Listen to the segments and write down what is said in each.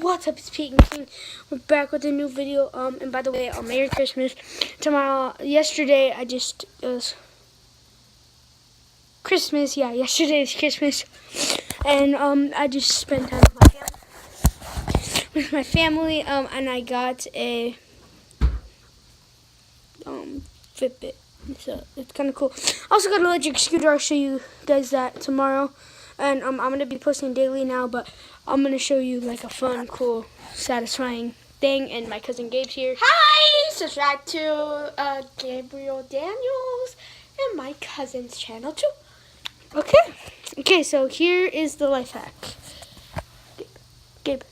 What's up, it's Pete and King. We're back with a new video. And by the way, Merry Christmas. Yesterday it was Christmas. Yeah, yesterday is Christmas. And I just spent time with my family. And I got a Fitbit. So it's kind of cool. Also got an electric scooter. I'll show you guys that tomorrow. And I'm going to be posting daily now, but I'm going to show you like a fun, cool, satisfying thing. And my cousin Gabe's here. Hi! Subscribe to Gabriel Daniels and my cousin's channel too. Okay, so here is the life hack. Gabe,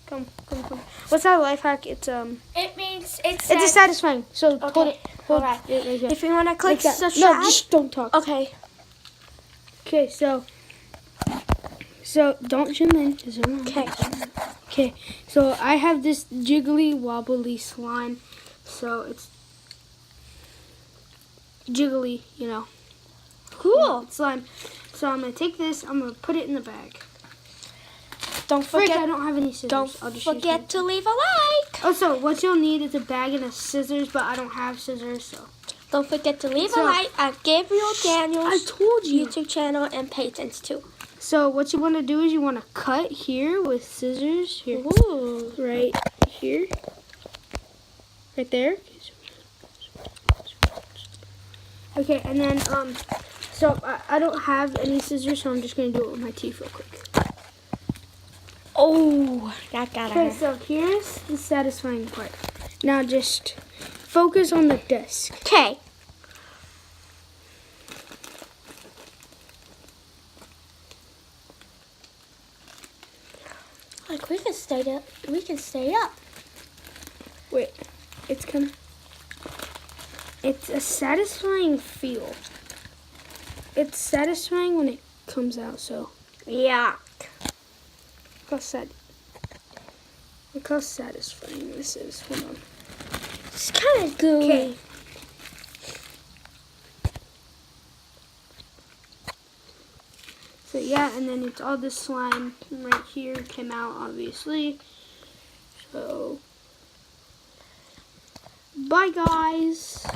come. What's that life hack? It's It means it's a satisfying. So okay. hold Alright. it right here. If you want to click Like subscribe. No, just don't talk. Okay. Okay, so don't zoom in. Okay, so I have this jiggly wobbly slime. So it's jiggly, Cool. slime. So I'm gonna take this. I'm gonna put it in the bag. Don't forget. I don't have any scissors. Don't I'll just forget to leave a like. Also, what you'll need is a bag and a scissors, but I don't have scissors, so. Don't forget to leave a like at Gabriel Daniels. I told you. YouTube channel and Peyton's too. So what you want to do is you want to cut here with scissors. Here. Ooh. Right here. Right there. Okay, and then so I don't have any scissors, so I'm just gonna do it with my teeth real quick. Oh, that got Okay, her. so here's the satisfying part. Now just focus on the disc. Okay. Like we can stay up. We can stay up. Wait, it's a satisfying feel. It's satisfying when it comes out, so. Yeah. Look how satisfying this is. Hold on. It's kind of gooey. Okay. So yeah, and then it's all this slime right here came out, obviously. So, bye guys.